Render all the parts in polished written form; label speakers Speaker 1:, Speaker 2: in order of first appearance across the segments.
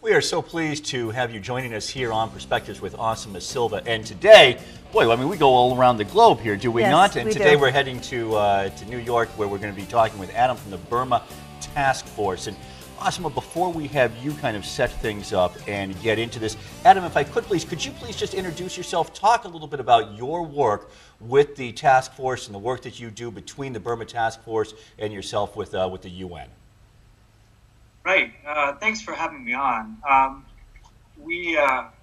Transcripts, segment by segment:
Speaker 1: We are so pleased to have you joining us here on Perspectives with Asima Silva. And today, boy, I mean, we go all around the globe here, do we not? And today we're heading to New York, where we're going to be talking with Adam from the Burma Task Force. And Asima, before we have you kind of set things up and get into this, Adam, if I could please, could you please just introduce yourself, talk a little bit about your work with the task force and the work that you do between the Burma Task Force and yourself with the UN?
Speaker 2: Right. Thanks for having me on.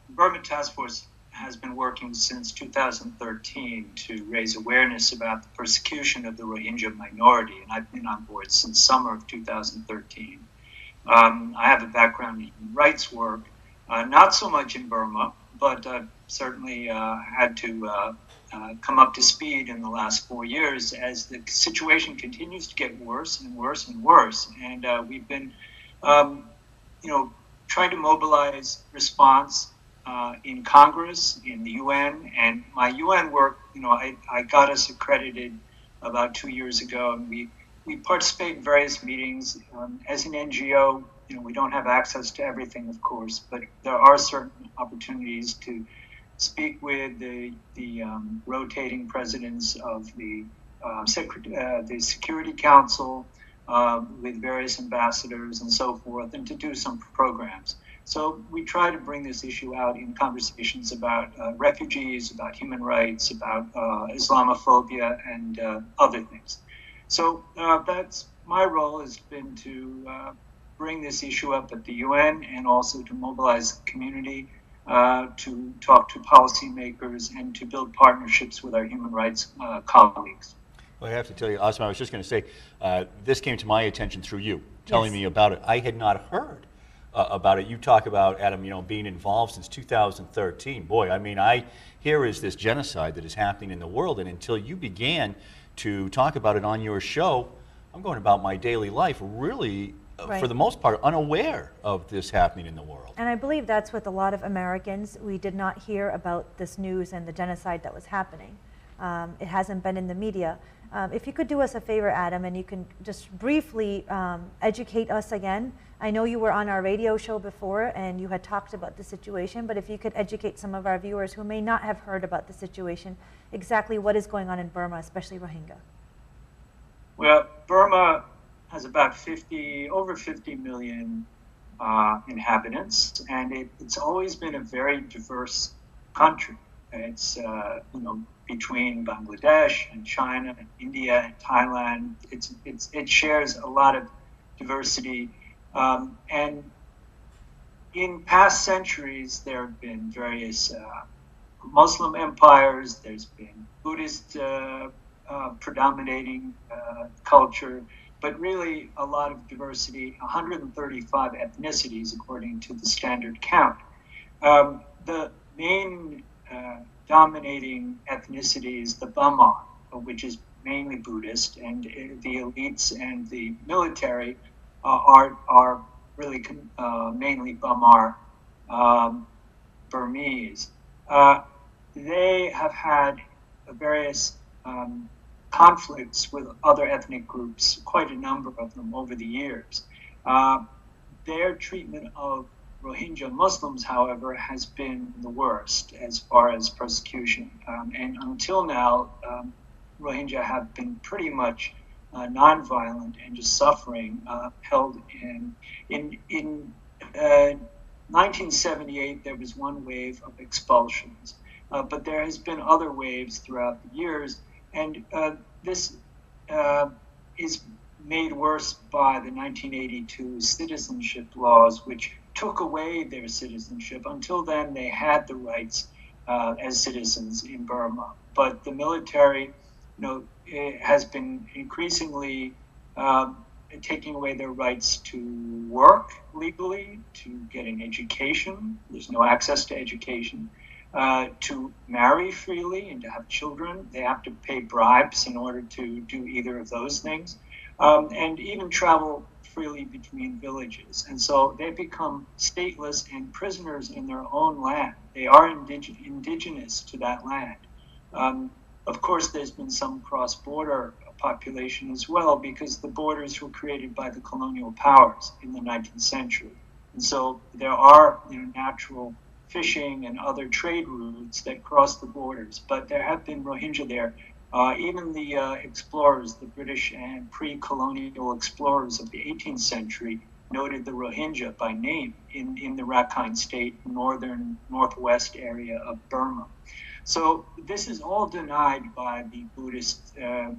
Speaker 2: Burma Task Force has been working since 2013 to raise awareness about the persecution of the Rohingya minority, and I've been on board since summer of 2013. I have a background in human rights work, not so much in Burma, but I've certainly had to come up to speed in the last 4 years as the situation continues to get worse and worse and worse, and we've been trying to mobilize response in Congress, in the UN, and my UN work, I got us accredited about 2 years ago, and we participate in various meetings. As an NGO, we don't have access to everything, of course, but there are certain opportunities to speak with the rotating presidents of the Security Council, with various ambassadors and so forth, and to do some programs. So we try to bring this issue out in conversations about refugees, about human rights, about Islamophobia, and other things. So that's my role, has been to bring this issue up at the UN and also to mobilize the community, to talk to policymakers, and to build partnerships with our human rights colleagues.
Speaker 1: Well, I have to tell you, Asima, I was just going to say, this came to my attention through you telling me about it. I had not heard about it. You talk about, Adam, being involved since 2013. Boy, I mean, here is this genocide that is happening in the world, and until you began to talk about it on your show, I'm going about my daily life really, for the most part, unaware of this happening in the world.
Speaker 3: And I believe that's with a lot of Americans. We did not hear about this news and the genocide that was happening. It hasn't been in the media. If you could do us a favor, Adam, and you can just briefly educate us again. I know you were on our radio show before and you had talked about the situation, but if you could educate some of our viewers who may not have heard about the situation, exactly what is going on in Burma, especially Rohingya.
Speaker 2: Well, Burma has about over 50 million inhabitants, and it's always been a very diverse country. It's between Bangladesh and China and India and Thailand. It shares a lot of diversity, and in past centuries there have been various Muslim empires. There's been Buddhist predominating culture, but really a lot of diversity. 135 ethnicities according to the standard count. The main dominating ethnicity is the Bamar, which is mainly Buddhist, and the elites and the military are really mainly Bamar Burmese. They have had various conflicts with other ethnic groups, quite a number of them over the years. Their treatment of Rohingya Muslims, however, has been the worst as far as persecution. And until now, Rohingya have been pretty much nonviolent and just suffering, held in 1978, there was one wave of expulsions, but there has been other waves throughout the years, and this is made worse by the 1982 citizenship laws, which took away their citizenship. Until then, they had the rights as citizens in Burma, but the military, has been increasingly taking away their rights to work legally, to get an education. There's no access to education. To marry freely and to have children. They have to pay bribes in order to do either of those things, and even travel freely between villages. And so they become stateless and prisoners in their own land. They are indigenous to that land. Of course, there's been some cross-border population as well, because the borders were created by the colonial powers in the 19th century. And so there are natural fishing and other trade routes that cross the borders, but there have been Rohingya there. Even the explorers, the British and pre-colonial explorers of the 18th century, noted the Rohingya by name in the Rakhine State, northwest area of Burma. So this is all denied by the Buddhist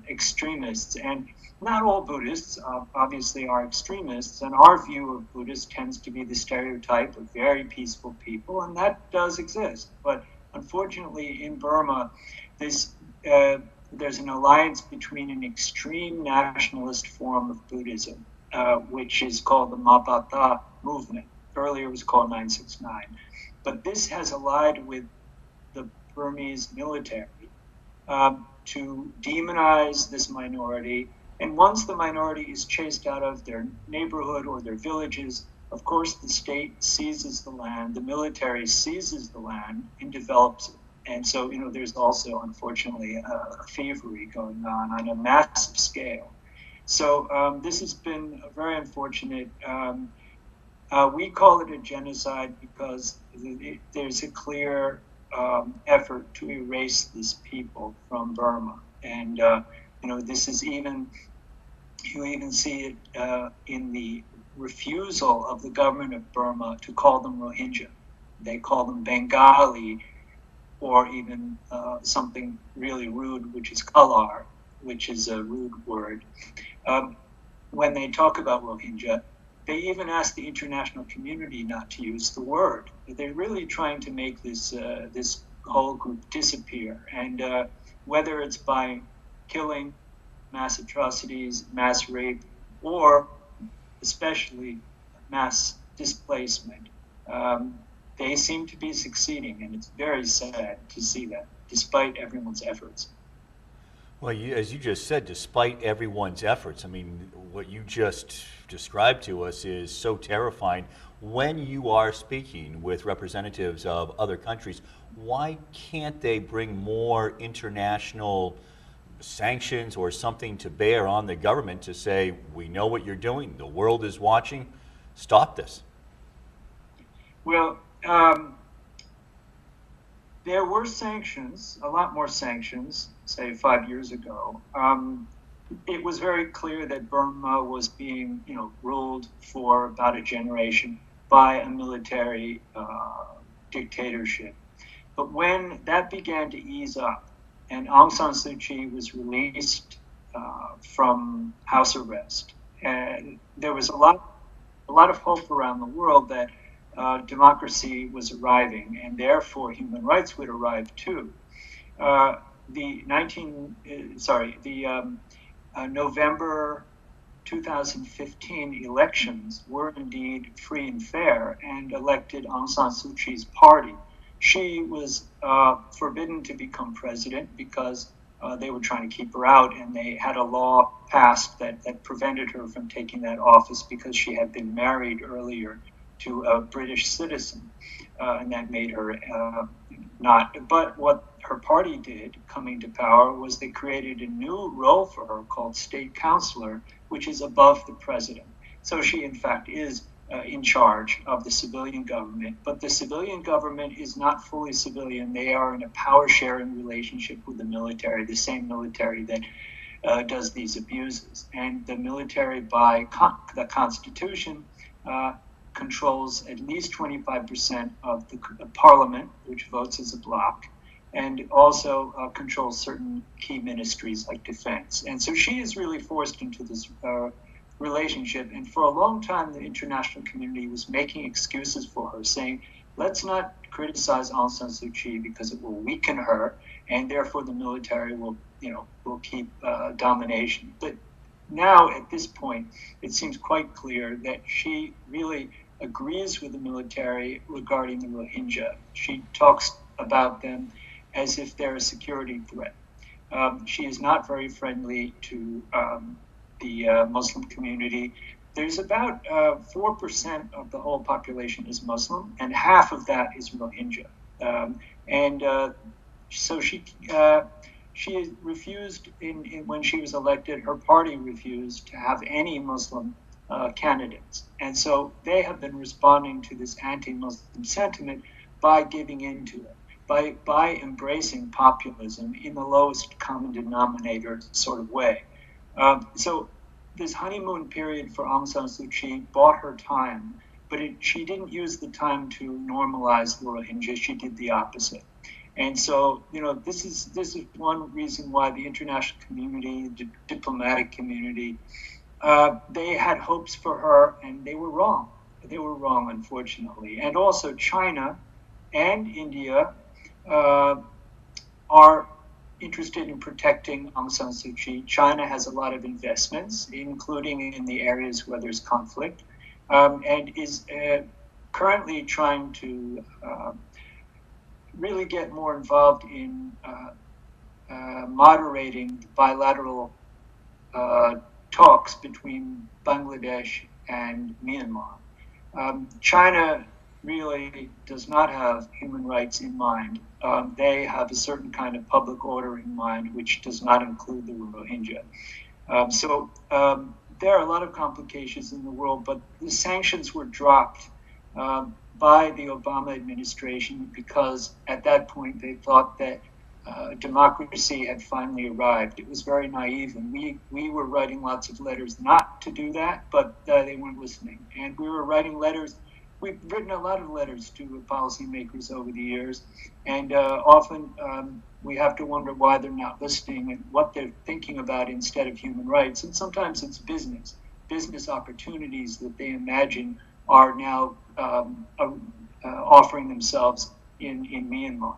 Speaker 2: extremists, and not all Buddhists obviously are extremists, and our view of Buddhists tends to be the stereotype of very peaceful people, and that does exist. But unfortunately in Burma, there's an alliance between an extreme nationalist form of Buddhism, which is called the Mabata movement. Earlier it was called 969. But this has allied with the Burmese military to demonize this minority. And once the minority is chased out of their neighborhood or their villages, of course the state seizes the land, the military seizes the land and develops it. And so, there's also, unfortunately, a thievery going on a massive scale. So this has been very unfortunate. We call it a genocide because there's a clear effort to erase these people from Burma. And, this is you even see it in the refusal of the government of Burma to call them Rohingya. They call them Bengali, or even something really rude, which is Kalar, which is a rude word. When they talk about Rohingya, they even ask the international community not to use the word. They're really trying to make this whole group disappear. And whether it's by killing, mass atrocities, mass rape, or especially mass displacement, they seem to be succeeding, and it's very sad to see that, despite everyone's efforts.
Speaker 1: Well, as you just said, despite everyone's efforts, I mean, what you just described to us is so terrifying. When you are speaking with representatives of other countries, why can't they bring more international sanctions or something to bear on the government to say, we know what you're doing, the world is watching, stop this?
Speaker 2: Well, there were sanctions, a lot more sanctions, say 5 years ago. It was very clear that Burma was being, ruled for about a generation by a military dictatorship. But when that began to ease up, and Aung San Suu Kyi was released from house arrest, and there was a lot of hope around the world that democracy was arriving, and therefore human rights would arrive too. The November 2015 elections were indeed free and fair and elected Aung San Suu Kyi's party. She was forbidden to become president because they were trying to keep her out, and they had a law passed that prevented her from taking that office because she had been married earlier to a British citizen, and that made her not. But what her party did coming to power was they created a new role for her called state counselor, which is above the president. So she, in fact, is in charge of the civilian government, but the civilian government is not fully civilian. They are in a power-sharing relationship with the military, the same military that does these abuses. And the military, by the Constitution, controls at least 25% of the parliament, which votes as a bloc, and also controls certain key ministries like defense. And so she is really forced into this relationship. And for a long time, the international community was making excuses for her, saying, let's not criticize Aung San Suu Kyi because it will weaken her, and therefore the military will keep domination. But now, at this point, it seems quite clear that she really agrees with the military regarding the Rohingya. She talks about them as if they're a security threat. She is not very friendly to the Muslim community. There's about 4% of the whole population is Muslim, and half of that is Rohingya. So she refused, when she was elected, her party refused to have any Muslim candidates. And so they have been responding to this anti-Muslim sentiment by giving into it, by embracing populism in the lowest common denominator sort of way. So this honeymoon period for Aung San Suu Kyi bought her time, but she didn't use the time to normalize the Rohingya. She did the opposite. And so, this is one reason why the international community, the diplomatic community, they had hopes for her, and they were wrong. They were wrong, unfortunately. And also China and India are interested in protecting Aung San Suu Kyi. China has a lot of investments, including in the areas where there's conflict, and is currently trying to really get more involved in moderating bilateral talks between Bangladesh and Myanmar. China really does not have human rights in mind. They have a certain kind of public order in mind, which does not include the Rohingya. So there are a lot of complications in the world, but the sanctions were dropped by the Obama administration because at that point they thought that democracy had finally arrived. It was very naive, and we were writing lots of letters not to do that, but they weren't listening. And we were writing letters. We've written a lot of letters to policymakers over the years, and often we have to wonder why they're not listening and what they're thinking about instead of human rights. And sometimes it's business opportunities that they imagine are now offering themselves in Myanmar.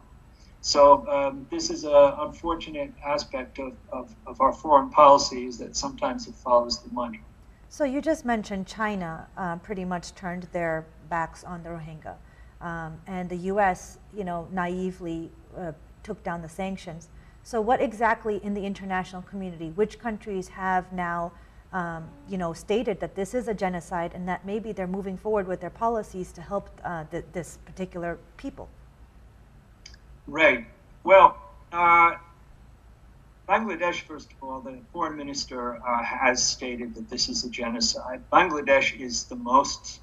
Speaker 2: So this is an unfortunate aspect of our foreign policy, is that sometimes it follows the money.
Speaker 3: So you just mentioned China pretty much turned their backs on the Rohingya, and the U.S., naively took down the sanctions. So what exactly in the international community, which countries have now, stated that this is a genocide and that maybe they're moving forward with their policies to help this particular people?
Speaker 2: Right. Well, Bangladesh, first of all, the foreign minister has stated that this is a genocide. Bangladesh is the most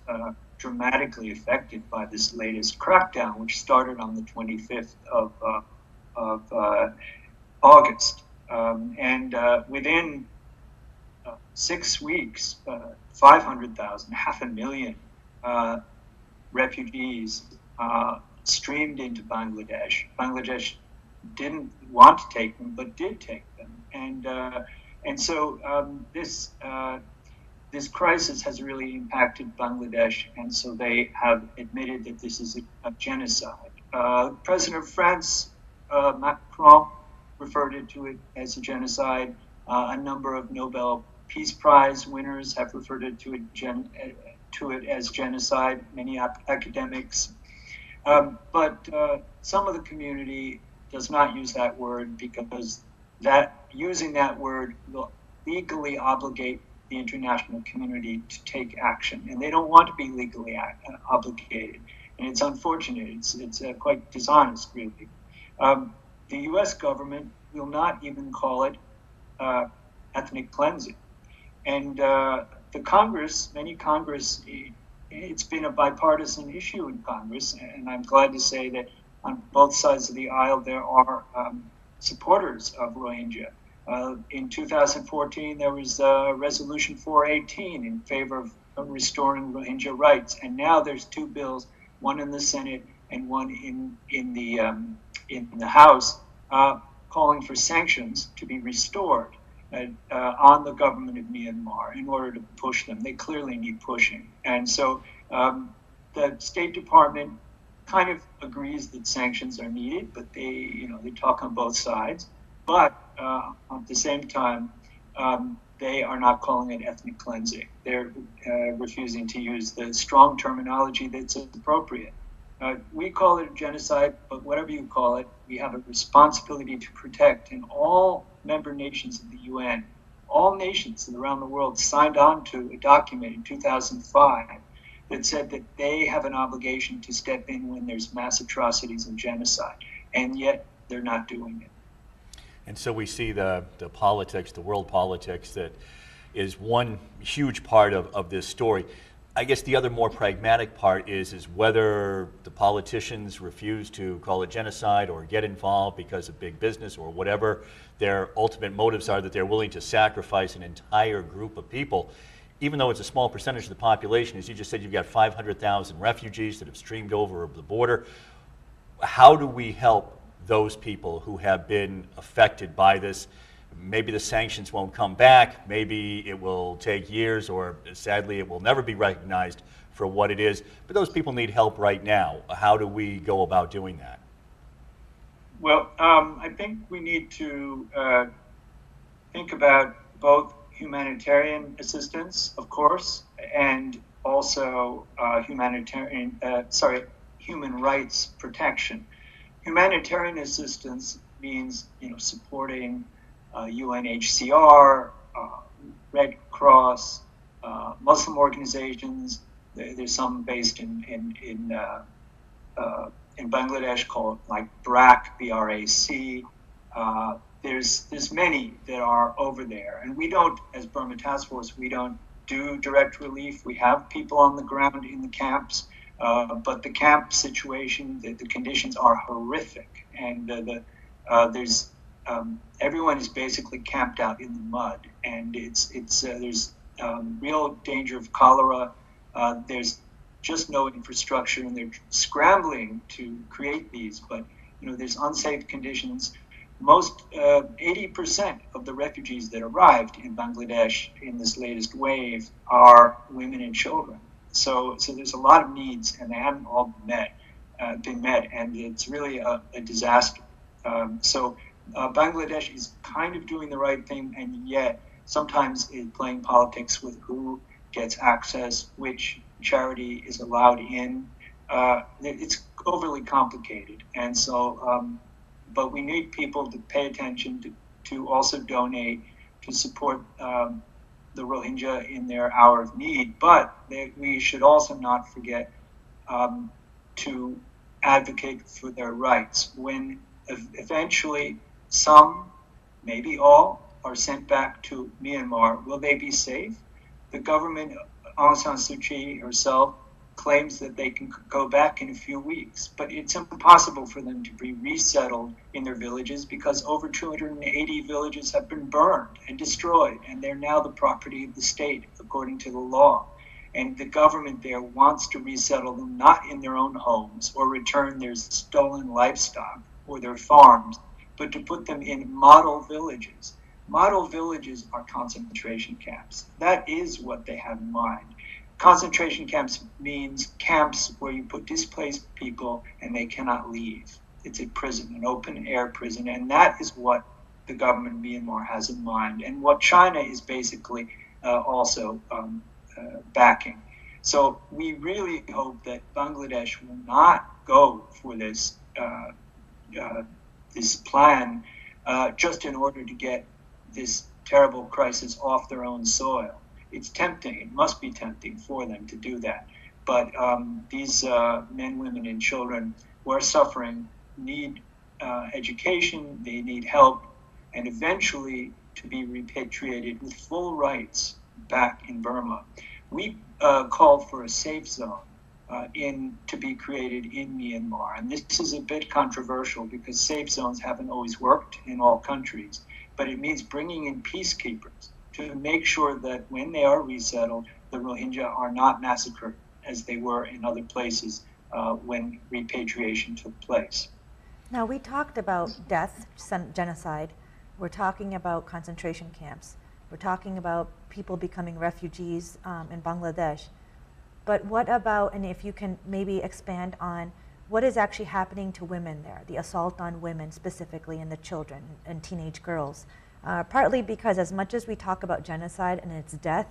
Speaker 2: dramatically affected by this latest crackdown, which started on the 25th of August. And within 6 weeks, 500,000, 500,000 refugees streamed into Bangladesh. Bangladesh didn't want to take them, but did take them, and so this crisis has really impacted Bangladesh, and so they have admitted that this is a genocide. President of France, Macron, referred to it as a genocide. A number of Nobel Peace Prize winners have referred to it as genocide. Many academics. But some of the community does not use that word because using that word will legally obligate the international community to take action, and they don't want to be legally obligated, and it's unfortunate. It's quite dishonest, really. The U.S. government will not even call it ethnic cleansing, and the Congress, it's been a bipartisan issue in Congress, and I'm glad to say that on both sides of the aisle there are supporters of Rohingya. In 2014, there was Resolution 418 in favor of restoring Rohingya rights, and now there's two bills, one in the Senate and one in the House, calling for sanctions to be restored on the government of Myanmar in order to push them. They clearly need pushing. And so the State Department kind of agrees that sanctions are needed, but they talk on both sides. But at the same time, they are not calling it ethnic cleansing. They're refusing to use the strong terminology that's appropriate. We call it a genocide, but whatever you call it, we have a responsibility to protect, and all member nations of the UN, all nations around the world signed on to a document in 2005 that said that they have an obligation to step in when there's mass atrocities and genocide, and yet they're not doing it.
Speaker 1: And so we see the politics, the world politics that is one huge part of this story. I guess the other more pragmatic part is whether the politicians refuse to call it genocide or get involved because of big business or whatever their ultimate motives are, that they're willing to sacrifice an entire group of people, even though it's a small percentage of the population. As you just said, you've got 500,000 refugees that have streamed over the border. How do we help those people who have been affected by this? Maybe the sanctions won't come back, maybe it will take years, or sadly it will never be recognized for what it is, but those people need help right now. How do we go about doing that?
Speaker 2: Well, I think we need to think about both humanitarian assistance, of course, and also human rights protection. Humanitarian assistance means, supporting UNHCR, Red Cross, Muslim organizations. There's some based in Bangladesh called like BRAC, B-R-A-C. There's many that are over there, and we don't, as Burma Task Force, we don't do direct relief. We have people on the ground in the camps, but the camp situation, the conditions are horrific, and there's everyone is basically camped out in the mud, and there's real danger of cholera. There's just no infrastructure, and they're scrambling to create these, but there's unsafe conditions. Most 80% of the refugees that arrived in Bangladesh in this latest wave are women and children. So there's a lot of needs, and they haven't all been met, and it's really a disaster. Bangladesh is kind of doing the right thing, and yet sometimes is playing politics with who gets access, which charity is allowed in. It's overly complicated, and so, but we need people to pay attention to also donate to support the Rohingya in their hour of need. But we should also not forget to advocate for their rights. When eventually some, maybe all, are sent back to Myanmar, will they be safe? The government, Aung San Suu Kyi herself, claims that they can go back in a few weeks, but it's impossible for them to be resettled in their villages because over 280 villages have been burned and destroyed, and they're now the property of the state according to the law. And the government there wants to resettle them not in their own homes or return their stolen livestock or their farms, but to put them in model villages. Model villages are concentration camps. That is what they have in mind. Concentration camps means camps where you put displaced people and they cannot leave. It's a prison, an open-air prison, and that is what the government of Myanmar has in mind, and what China is basically also backing. So we really hope that Bangladesh will not go for this plan just in order to get this terrible crisis off their own soil. It's tempting, it must be tempting for them to do that. But these men, women, and children who are suffering need education, they need help, and eventually to be repatriated with full rights back in Burma. We called for a safe zone to be created in Myanmar. And this is a bit controversial because safe zones haven't always worked in all countries, but it means bringing in peacekeepers to make sure that when they are resettled, the Rohingya are not massacred as they were in other places when repatriation took place.
Speaker 3: Now, we talked about death, genocide. We're talking about concentration camps. We're talking about people becoming refugees in Bangladesh. But what about, and if you can maybe expand on, what is actually happening to women there, the assault on women specifically, and the children and teenage girls? Partly because as much as we talk about genocide and its death,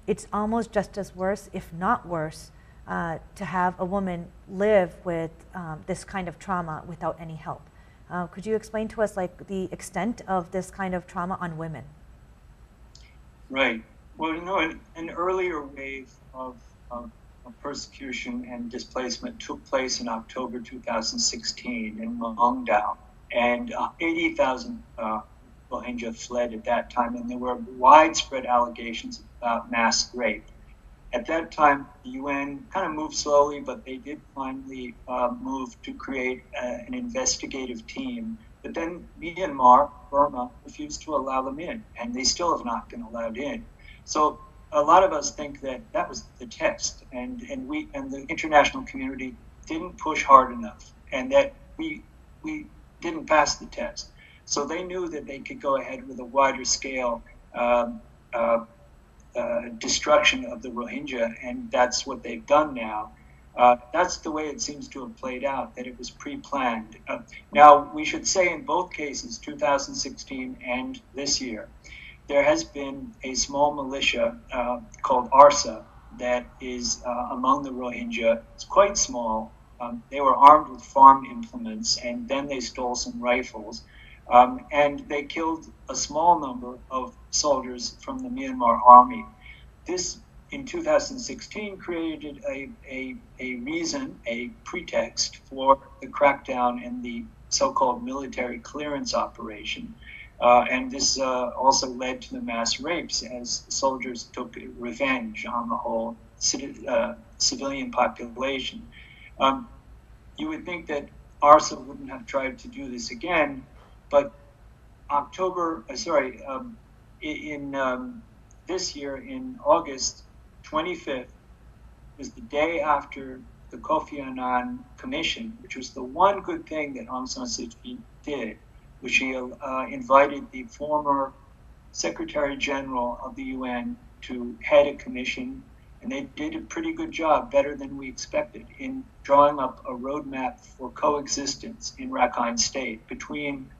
Speaker 3: it's almost just as worse, if not worse, to have a woman live with this kind of trauma without any help. Could you explain to us like the extent of this kind of trauma on women?
Speaker 2: Right. Well, an earlier wave of persecution and displacement took place in October 2016 in Mongdao, and 80,000 Rohingya fled at that time, and there were widespread allegations about mass rape. At that time, the UN kind of moved slowly, but they did finally move to create an investigative team. But then Myanmar, Burma, refused to allow them in, and they still have not been allowed in. So a lot of us think that that was the test, and the international community didn't push hard enough, and that we didn't pass the test. So they knew that they could go ahead with a wider scale destruction of the Rohingya, and that's what they've done now. That's the way it seems to have played out, that it was pre-planned. Now, we should say in both cases, 2016 and this year, there has been a small militia called ARSA that is among the Rohingya. It's quite small. They were armed with farm implements, and then they stole some rifles. And they killed a small number of soldiers from the Myanmar army. This, in 2016, created a reason, a pretext for the crackdown and the so-called military clearance operation. And this also led to the mass rapes as soldiers took revenge on the whole civilian population. You would think that ARSA wouldn't have tried to do this again, but this year, in August 25th, was the day after the Kofi Annan Commission, which was the one good thing that Aung San Suu Kyi did, which she invited the former Secretary General of the UN to head a commission, and they did a pretty good job, better than we expected, in drawing up a roadmap for coexistence in Rakhine State between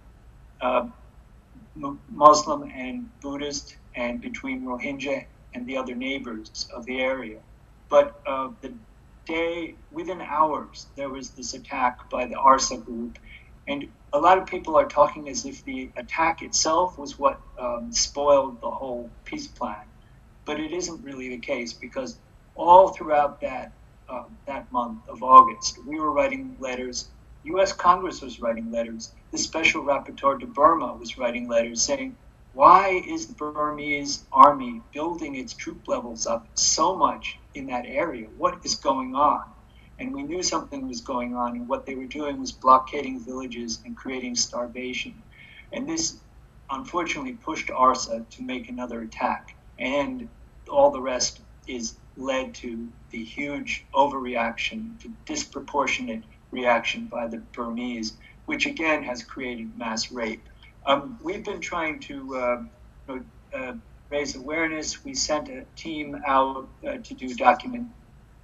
Speaker 2: Muslim and Buddhist, and between Rohingya and the other neighbors of the area. But within hours, there was this attack by the ARSA group, and a lot of people are talking as if the attack itself was what spoiled the whole peace plan. But it isn't really the case, because all throughout that month of August, we were writing letters. U.S. Congress was writing letters. The Special Rapporteur to Burma was writing letters saying, why is the Burmese army building its troop levels up so much in that area? What is going on? And we knew something was going on, and what they were doing was blockading villages and creating starvation. And this, unfortunately, pushed ARSA to make another attack. And all the rest is led to the huge overreaction, to disproportionate reaction by the Burmese, which again has created mass rape. We've been trying to raise awareness. We sent a team out to do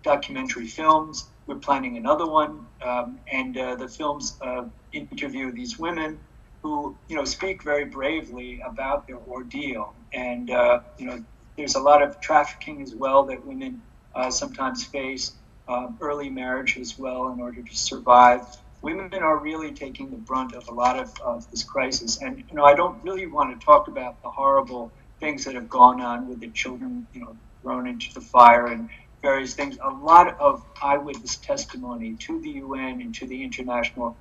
Speaker 2: documentary films. We're planning another one, and the films interview these women who, speak very bravely about their ordeal. And there's a lot of trafficking as well that women sometimes face, early marriage as well in order to survive. Women are really taking the brunt of a lot of this crisis. And, I don't really want to talk about the horrible things that have gone on with the children, thrown into the fire and various things. A lot of eyewitness testimony to the UN and to the international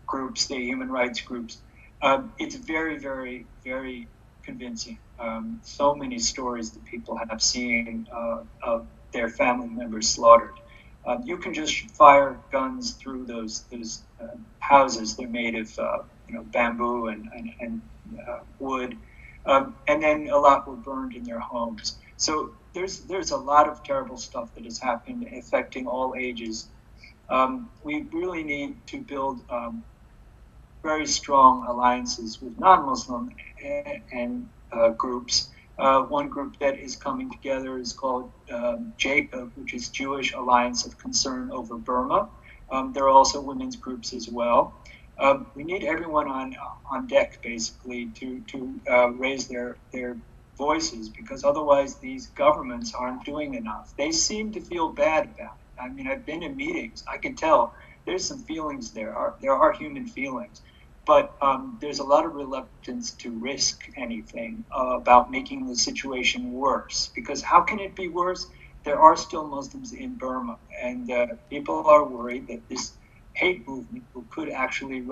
Speaker 2: groups, the human rights groups. It's very, very, very convincing. So many stories that people have seen of their family members slaughtered. You can just fire guns through those houses. They're made of bamboo and wood, and then a lot were burned in their homes. So there's a lot of terrible stuff that has happened, affecting all ages. We really need to build very strong alliances with non-Muslim and groups. One group that is coming together is called JACOB, which is Jewish Alliance of Concern Over Burma. There are also women's groups as well. We need everyone on deck, basically, to raise their voices, because otherwise these governments aren't doing enough. They seem to feel bad about it. I mean, I've been in meetings. I can tell there's some feelings there. There are human feelings. But there's a lot of reluctance to risk anything about making the situation worse. Because how can it be worse? There are still Muslims in Burma, and people are worried that this hate movement could actually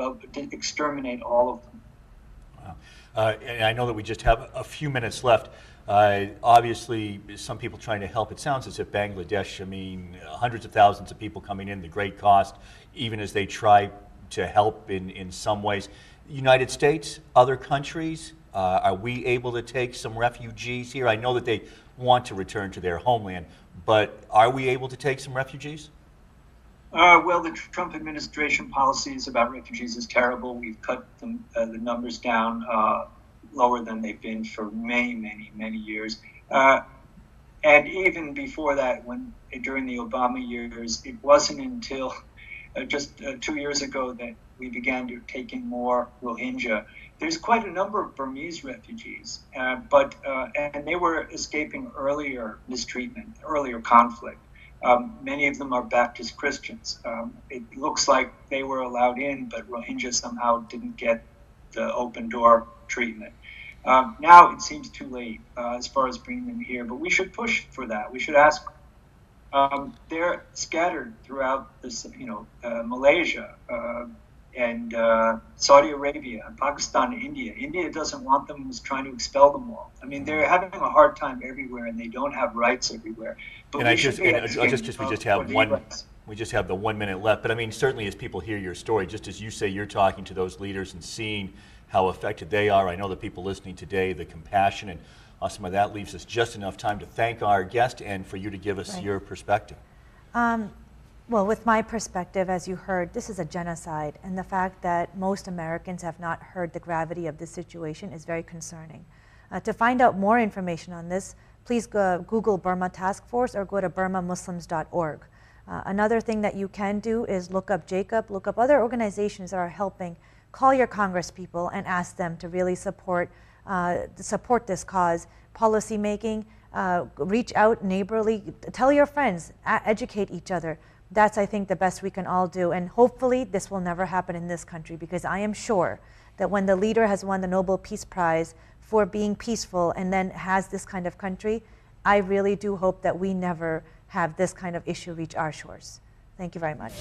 Speaker 2: exterminate all of them.
Speaker 1: And I know that we just have a few minutes left. Obviously, some people trying to help. It sounds as if Bangladesh, I mean, hundreds of thousands of people coming in, the great cost, even as they try to help in some ways. United States, other countries, are we able to take some refugees here? I know that they want to return to their homeland, but are we able to take some refugees?
Speaker 2: Well, the Trump administration policies about refugees is terrible. We've cut them, the numbers down lower than they've been for many, many, many years. And even before that, during the Obama years, it wasn't until just 2 years ago that we began to take in more Rohingya. There's quite a number of Burmese refugees, but they were escaping earlier mistreatment, earlier conflict. Many of them are Baptist Christians. It looks like they were allowed in, but Rohingya somehow didn't get the open door treatment. Now it seems too late as far as bringing them here, but we should push for that. We should ask. They're scattered throughout this, Malaysia and Saudi Arabia, and Pakistan, and India. India doesn't want them; is trying to expel them all. I mean, they're having a hard time everywhere, and they don't have rights everywhere. But
Speaker 1: we just have the 1 minute left. But I mean, certainly as people hear your story, just as you say, you're talking to those leaders and seeing how affected they are. I know the people listening today, the compassion, and Asma, that leaves us just enough time to thank our guest and for you to give us your perspective.
Speaker 3: Well, with my perspective, as you heard, this is a genocide, and the fact that most Americans have not heard the gravity of this situation is very concerning. To find out more information on this, please Google Burma Task Force or go to burmamuslims.org. Another thing that you can do is look up Jacob, look up other organizations that are helping. Call your congresspeople and ask them to really support this cause. Policy making, reach out neighborly, tell your friends, educate each other. That's, I think, the best we can all do. And hopefully this will never happen in this country, because I am sure that when the leader has won the Nobel Peace Prize for being peaceful and then has this kind of country, I really do hope that we never have this kind of issue reach our shores. Thank you very much.